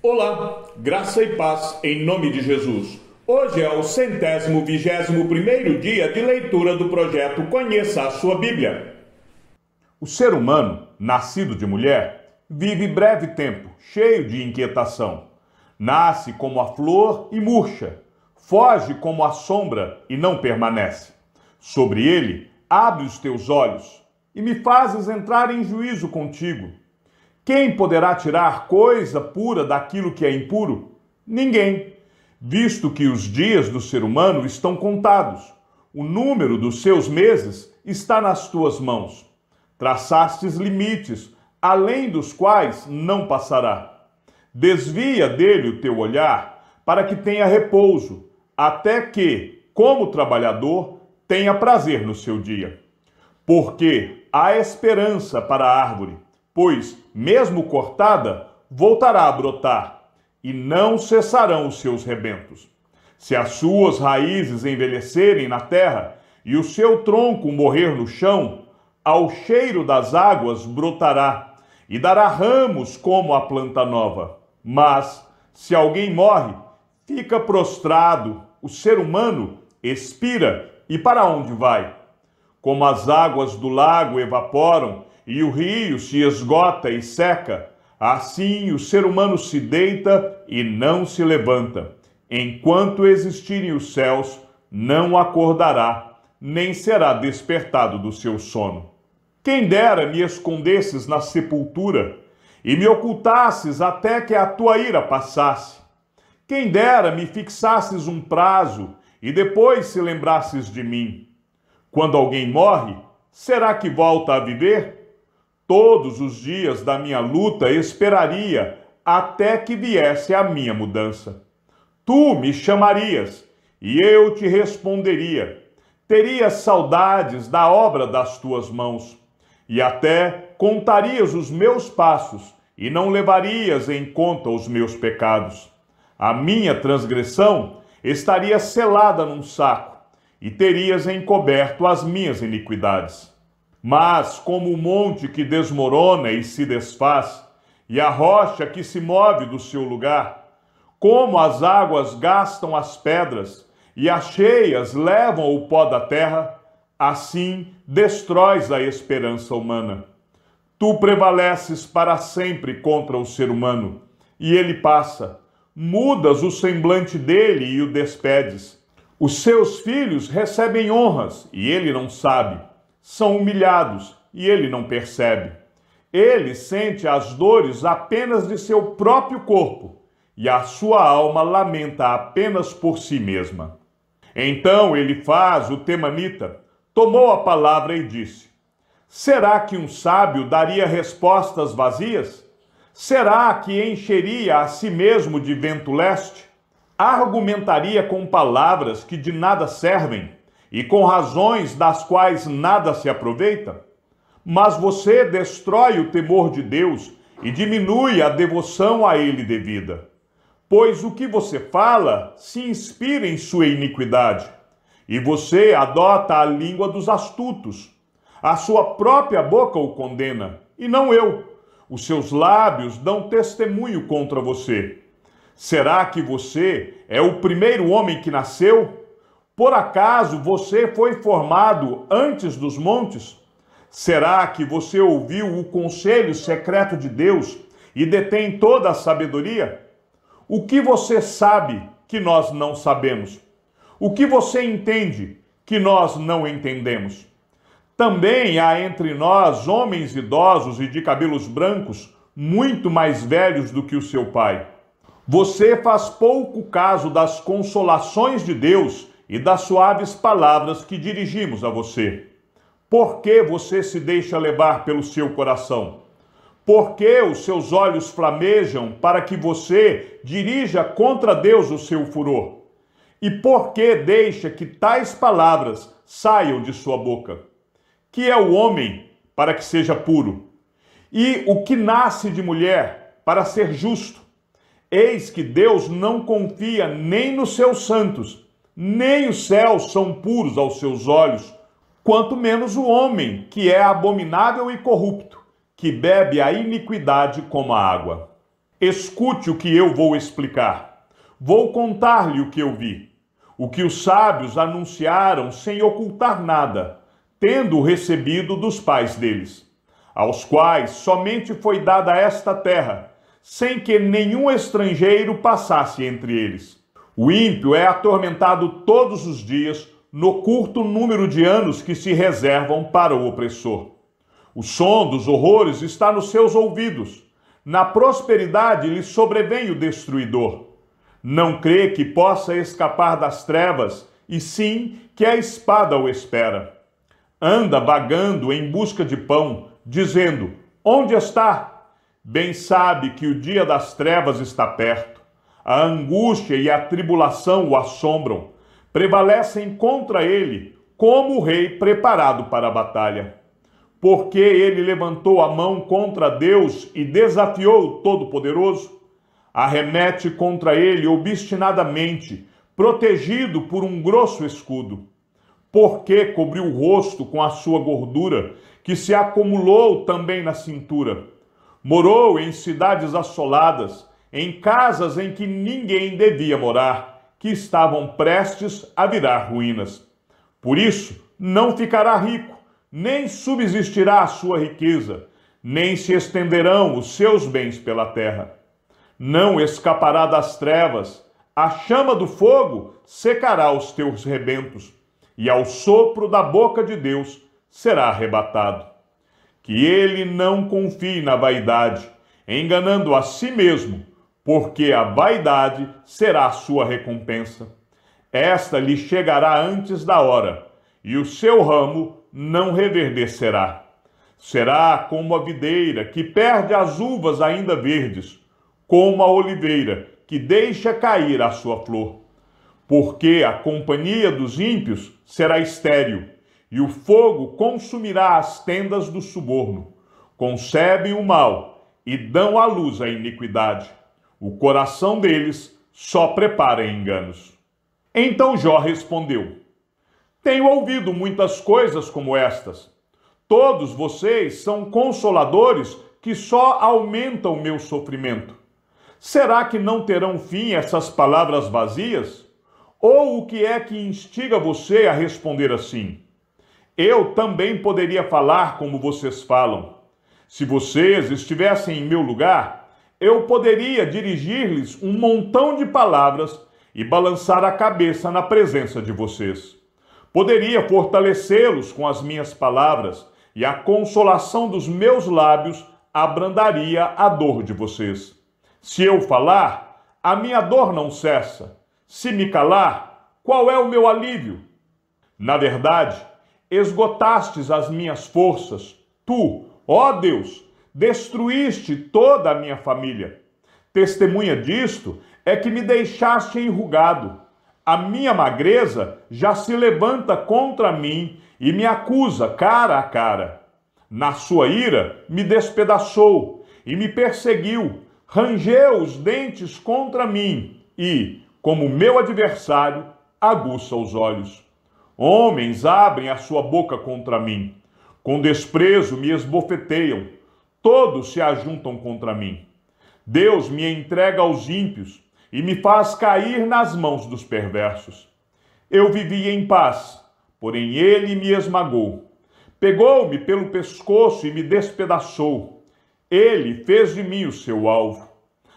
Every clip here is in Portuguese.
Olá, graça e paz em nome de Jesus. Hoje é o 121º dia de leitura do projeto Conheça a Sua Bíblia. O ser humano, nascido de mulher, vive breve tempo, cheio de inquietação. Nasce como a flor e murcha, foge como a sombra e não permanece. Sobre ele, abre os teus olhos e me fazes entrar em juízo contigo. Quem poderá tirar coisa pura daquilo que é impuro? Ninguém, visto que os dias do ser humano estão contados. O número dos seus meses está nas tuas mãos. Traçastes limites, além dos quais não passará. Desvia dele o teu olhar, para que tenha repouso, até que, como trabalhador, tenha prazer no seu dia. Porque há esperança para a árvore, pois, mesmo cortada, voltará a brotar, e não cessarão os seus rebentos. Se as suas raízes envelhecerem na terra, e o seu tronco morrer no chão, ao cheiro das águas brotará, e dará ramos como a planta nova. Mas, se alguém morre, fica prostrado, o ser humano expira, e para onde vai? Como as águas do lago evaporam, e o rio se esgota e seca, assim o ser humano se deita e não se levanta. Enquanto existirem os céus, não acordará, nem será despertado do seu sono. Quem dera me escondesses na sepultura, e me ocultasses até que a tua ira passasse. Quem dera me fixasses um prazo, e depois se lembrasses de mim. Quando alguém morre, será que volta a viver? Todos os dias da minha luta esperaria até que viesse a minha mudança. Tu me chamarias e eu te responderia. Terias saudades da obra das tuas mãos e até contarias os meus passos e não levarias em conta os meus pecados. A minha transgressão estaria selada num saco e terias encoberto as minhas iniquidades. Mas, como o monte que desmorona e se desfaz, e a rocha que se move do seu lugar, como as águas gastam as pedras, e as cheias levam o pó da terra, assim destróis a esperança humana. Tu prevaleces para sempre contra o ser humano, e ele passa. Mudas o semblante dele e o despedes. Os seus filhos recebem honras, e ele não sabe. São humilhados e ele não percebe. Ele sente as dores apenas de seu próprio corpo e a sua alma lamenta apenas por si mesma. Então Elifaz, o temanita, tomou a palavra e disse: será que um sábio daria respostas vazias? Será que encheria a si mesmo de vento leste? Argumentaria com palavras que de nada servem? E com razões das quais nada se aproveita? Mas você destrói o temor de Deus e diminui a devoção a ele devida. Pois o que você fala se inspira em sua iniquidade, e você adota a língua dos astutos. A sua própria boca o condena, e não eu. Os seus lábios dão testemunho contra você. Será que você é o primeiro homem que nasceu? Por acaso você foi formado antes dos montes? Será que você ouviu o conselho secreto de Deus e detém toda a sabedoria? O que você sabe que nós não sabemos? O que você entende que nós não entendemos? Também há entre nós homens idosos e de cabelos brancos, muito mais velhos do que o seu pai. Você faz pouco caso das consolações de Deus e das suaves palavras que dirigimos a você. Por que você se deixa levar pelo seu coração? Por que os seus olhos flamejam para que você dirija contra Deus o seu furor? E por que deixa que tais palavras saiam de sua boca? Que é o homem para que seja puro? E o que nasce de mulher para ser justo? Eis que Deus não confia nem nos seus santos, nem os céus são puros aos seus olhos, quanto menos o homem, que é abominável e corrupto, que bebe a iniquidade como a água. Escute o que eu vou explicar. Vou contar-lhe o que eu vi. O que os sábios anunciaram sem ocultar nada, tendo recebido dos pais deles, aos quais somente foi dada esta terra, sem que nenhum estrangeiro passasse entre eles. O ímpio é atormentado todos os dias no curto número de anos que se reservam para o opressor. O som dos horrores está nos seus ouvidos. Na prosperidade lhe sobrevém o destruidor. Não crê que possa escapar das trevas, e sim que a espada o espera. Anda vagando em busca de pão, dizendo: onde está? Bem sabe que o dia das trevas está perto. A angústia e a tribulação o assombram. Prevalecem contra ele, como o rei preparado para a batalha. Porque ele levantou a mão contra Deus e desafiou o Todo-Poderoso? Arremete contra ele obstinadamente, protegido por um grosso escudo. Porque cobriu o rosto com a sua gordura, que se acumulou também na cintura. Morou em cidades assoladas, em casas em que ninguém devia morar, que estavam prestes a virar ruínas. Por isso, não ficará rico, nem subsistirá a sua riqueza, nem se estenderão os seus bens pela terra. Não escapará das trevas, a chama do fogo secará os teus rebentos, e ao sopro da boca de Deus será arrebatado. Que ele não confie na vaidade, enganando a si mesmo, porque a vaidade será a sua recompensa. Esta lhe chegará antes da hora, e o seu ramo não reverdecerá. Será como a videira que perde as uvas ainda verdes, como a oliveira que deixa cair a sua flor. Porque a companhia dos ímpios será estéril, e o fogo consumirá as tendas do suborno. Concebem o mal e dão à luz a iniquidade. O coração deles só prepara enganos. Então Jó respondeu: tenho ouvido muitas coisas como estas. Todos vocês são consoladores que só aumentam o meu sofrimento. Será que não terão fim essas palavras vazias? Ou o que é que instiga você a responder assim? Eu também poderia falar como vocês falam. Se vocês estivessem em meu lugar, eu poderia dirigir-lhes um montão de palavras e balançar a cabeça na presença de vocês. Poderia fortalecê-los com as minhas palavras, e a consolação dos meus lábios abrandaria a dor de vocês. Se eu falar, a minha dor não cessa. Se me calar, qual é o meu alívio? Na verdade, esgotastes as minhas forças. Tu, ó Deus, destruíste toda a minha família. Testemunha disto é que me deixaste enrugado. A minha magreza já se levanta contra mim e me acusa cara a cara. Na sua ira me despedaçou e me perseguiu, rangeu os dentes contra mim e, como meu adversário, aguça os olhos. Homens abrem a sua boca contra mim, com desprezo me esbofeteiam, todos se ajuntam contra mim. Deus me entrega aos ímpios e me faz cair nas mãos dos perversos. Eu vivia em paz, porém ele me esmagou. Pegou-me pelo pescoço e me despedaçou. Ele fez de mim o seu alvo.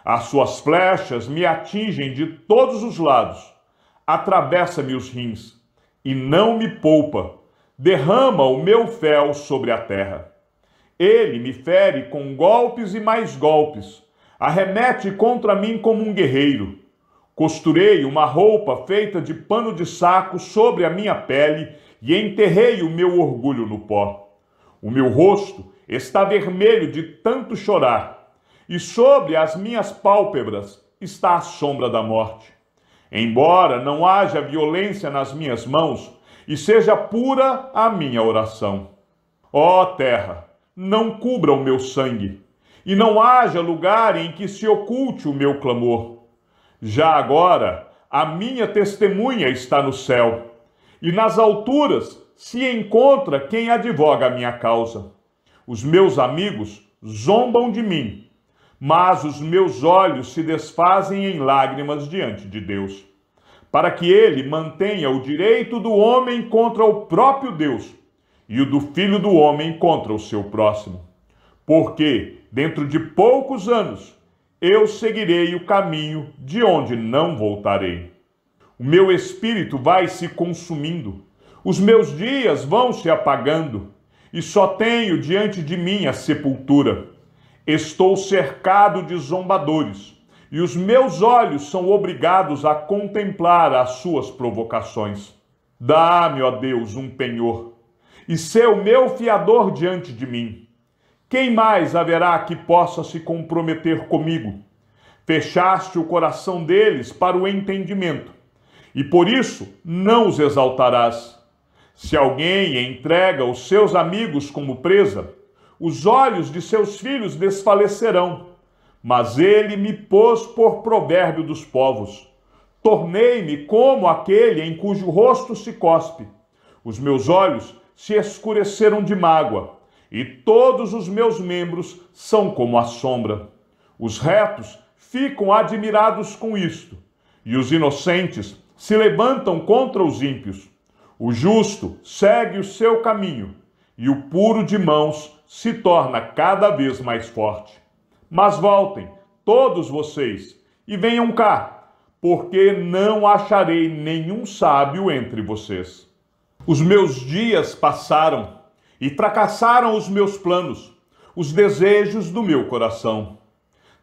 As suas flechas me atingem de todos os lados. Atravessa-me os rins e não me poupa. Derrama o meu fel sobre a terra. Ele me fere com golpes e mais golpes. Arremete contra mim como um guerreiro. Costurei uma roupa feita de pano de saco sobre a minha pele e enterrei o meu orgulho no pó. O meu rosto está vermelho de tanto chorar, e sobre as minhas pálpebras está a sombra da morte. Embora não haja violência nas minhas mãos, e seja pura a minha oração. Ó terra, não cubra o meu sangue, e não haja lugar em que se oculte o meu clamor. Já agora, a minha testemunha está no céu, e nas alturas se encontra quem advoga a minha causa. Os meus amigos zombam de mim. mas os meus olhos se desfazem em lágrimas diante de Deus, para que ele mantenha o direito do homem contra o próprio Deus e o do filho do homem contra o seu próximo. Porque, dentro de poucos anos, eu seguirei o caminho de onde não voltarei. O meu espírito vai se consumindo, os meus dias vão se apagando, e só tenho diante de mim a sepultura. Estou cercado de zombadores, e os meus olhos são obrigados a contemplar as suas provocações. Dá-me, ó Deus, um penhor, e sê o meu fiador diante de mim. Quem mais haverá que possa se comprometer comigo? Fechaste o coração deles para o entendimento, e por isso não os exaltarás. Se alguém entrega os seus amigos como presa, os olhos de seus filhos desfalecerão. Mas ele me pôs por provérbio dos povos. Tornei-me como aquele em cujo rosto se cospe. Os meus olhos se escureceram de mágoa, e todos os meus membros são como a sombra. Os retos ficam admirados com isto, e os inocentes se levantam contra os ímpios. O justo segue o seu caminho, e o puro de mãos se torna cada vez mais forte. Mas voltem, todos vocês, e venham cá, porque não acharei nenhum sábio entre vocês. Os meus dias passaram, e fracassaram os meus planos, os desejos do meu coração.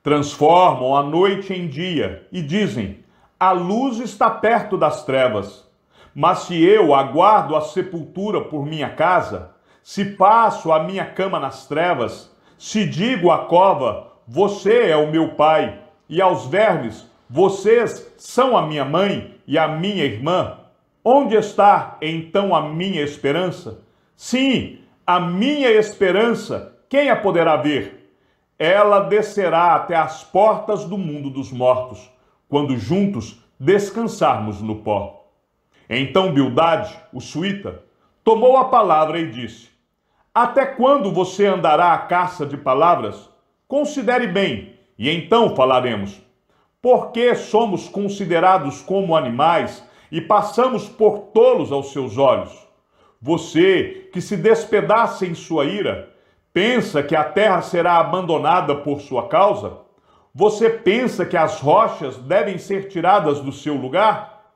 Transformam a noite em dia, e dizem: a luz está perto das trevas. Mas se eu aguardo a sepultura por minha casa, se passo a minha cama nas trevas, se digo à cova, você é o meu pai, e aos vermes, vocês são a minha mãe e a minha irmã, onde está então a minha esperança? Sim, a minha esperança, quem a poderá ver? Ela descerá até as portas do mundo dos mortos, quando juntos descansarmos no pó. Então Bildade, o suíta, tomou a palavra e disse: até quando você andará à caça de palavras? Considere bem, e então falaremos. Por que somos considerados como animais e passamos por tolos aos seus olhos? Você, que se despedaça em sua ira, pensa que a terra será abandonada por sua causa? Você pensa que as rochas devem ser tiradas do seu lugar?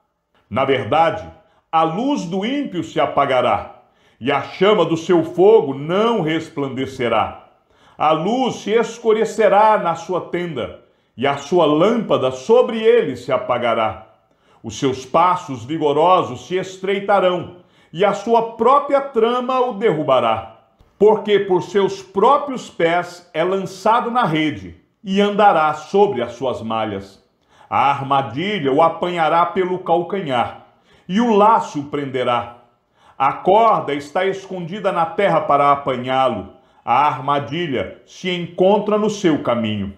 Na verdade, a luz do ímpio se apagará, e a chama do seu fogo não resplandecerá. A luz se escurecerá na sua tenda, e a sua lâmpada sobre ele se apagará. Os seus passos vigorosos se estreitarão, e a sua própria trama o derrubará. Porque por seus próprios pés é lançado na rede, e andará sobre as suas malhas. A armadilha o apanhará pelo calcanhar, e o laço o prenderá. A corda está escondida na terra para apanhá-lo. A armadilha se encontra no seu caminho.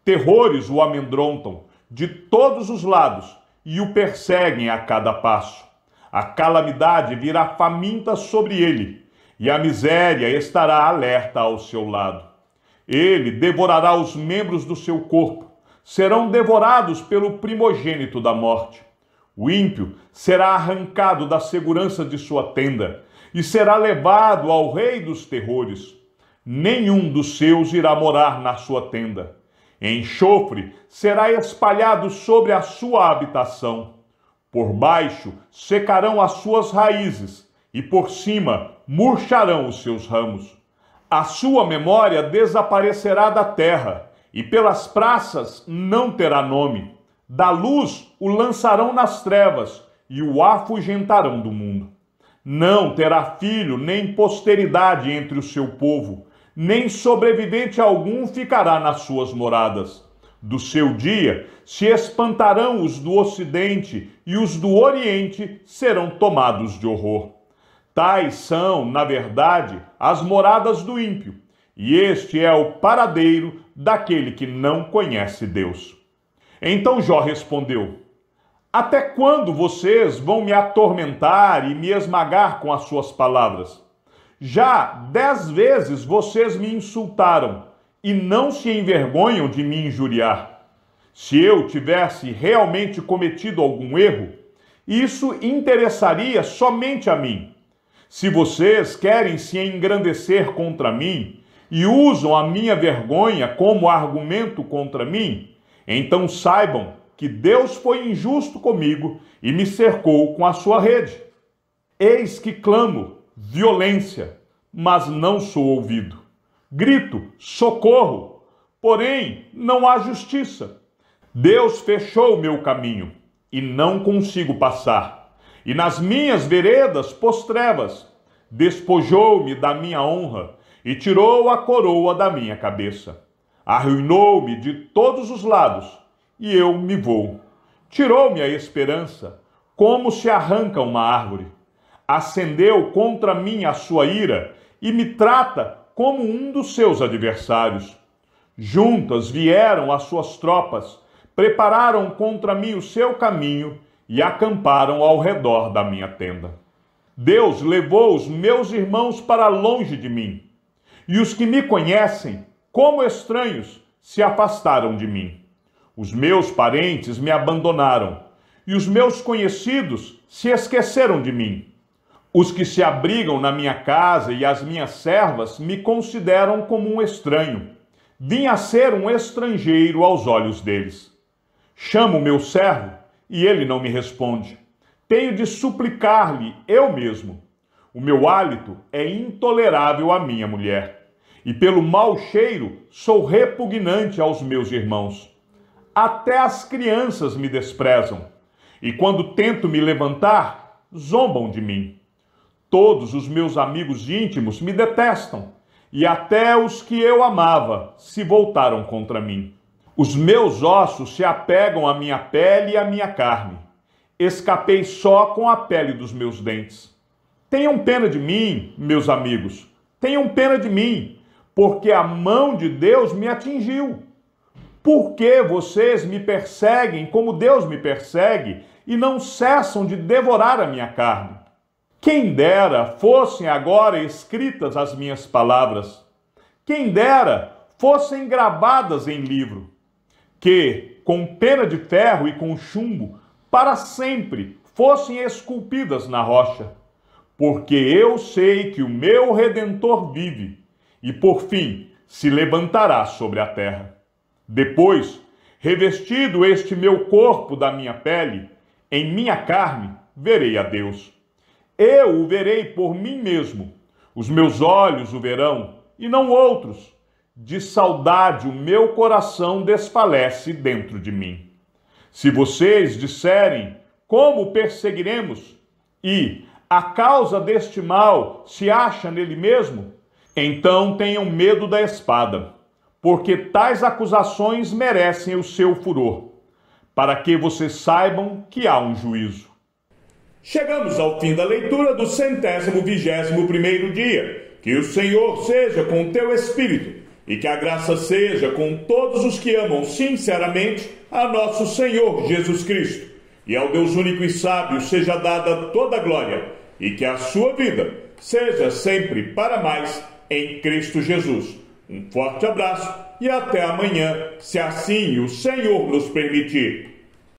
Terrores o amedrontam de todos os lados e o perseguem a cada passo. A calamidade virá faminta sobre ele, e a miséria estará alerta ao seu lado. Ele devorará os membros do seu corpo, serão devorados pelo primogênito da morte. O ímpio será arrancado da segurança de sua tenda e será levado ao rei dos terrores. Nenhum dos seus irá morar na sua tenda. Enxofre será espalhado sobre a sua habitação. Por baixo secarão as suas raízes e por cima murcharão os seus ramos. A sua memória desaparecerá da terra, e pelas praças não terá nome. Da luz o lançarão nas trevas, e o afugentarão do mundo. Não terá filho nem posteridade entre o seu povo, nem sobrevivente algum ficará nas suas moradas. Do seu dia se espantarão os do ocidente, e os do oriente serão tomados de horror. Tais são, na verdade, as moradas do ímpio, e este é o paradeiro daquele que não conhece Deus. Então Jó respondeu: até quando vocês vão me atormentar e me esmagar com as suas palavras? Já 10 vezes vocês me insultaram, e não se envergonham de me injuriar. Se eu tivesse realmente cometido algum erro, isso interessaria somente a mim. Se vocês querem se engrandecer contra mim e usam a minha vergonha como argumento contra mim, então saibam que Deus foi injusto comigo e me cercou com a sua rede. Eis que clamo violência, mas não sou ouvido. Grito socorro, porém não há justiça. Deus fechou o meu caminho e não consigo passar. E nas minhas veredas pôs trevas. Despojou-me da minha honra e tirou a coroa da minha cabeça. Arruinou-me de todos os lados e eu me vou. Tirou-me a esperança, como se arranca uma árvore. Acendeu contra mim a sua ira e me trata como um dos seus adversários. Juntas vieram as suas tropas, prepararam contra mim o seu caminho e acamparam ao redor da minha tenda. Deus levou os meus irmãos para longe de mim, e os que me conhecem, como estranhos, se afastaram de mim. Os meus parentes me abandonaram, e os meus conhecidos se esqueceram de mim. Os que se abrigam na minha casa e as minhas servas me consideram como um estranho. Vim a ser um estrangeiro aos olhos deles. Chamo meu servo e ele não me responde. Tenho de suplicar-lhe eu mesmo. O meu hálito é intolerável à minha mulher, e pelo mau cheiro sou repugnante aos meus irmãos. Até as crianças me desprezam, e quando tento me levantar, zombam de mim. Todos os meus amigos íntimos me detestam, e até os que eu amava se voltaram contra mim. Os meus ossos se apegam à minha pele e à minha carne. Escapei só com a pele dos meus dentes. Tenham pena de mim, meus amigos, tenham pena de mim, porque a mão de Deus me atingiu. Por que vocês me perseguem como Deus me persegue e não cessam de devorar a minha carne? Quem dera fossem agora escritas as minhas palavras. Quem dera fossem gravadas em livro, que, com pena de ferro e com chumbo, para sempre fossem esculpidas na rocha. Porque eu sei que o meu Redentor vive, e por fim se levantará sobre a terra. Depois, revestido este meu corpo da minha pele, em minha carne verei a Deus. Eu o verei por mim mesmo, os meus olhos o verão, e não outros. De saudade o meu coração desfalece dentro de mim. Se vocês disserem, como perseguiremos? E a causa deste mal se acha nele mesmo? Então tenham medo da espada, porque tais acusações merecem o seu furor, para que vocês saibam que há um juízo. Chegamos ao fim da leitura do 121º dia. Que o Senhor seja com teu espírito e que a graça seja com todos os que amam sinceramente a nosso Senhor Jesus Cristo. E ao Deus único e sábio seja dada toda a glória e que a sua vida seja sempre para mais em Cristo Jesus. Um forte abraço e até amanhã, se assim o Senhor nos permitir.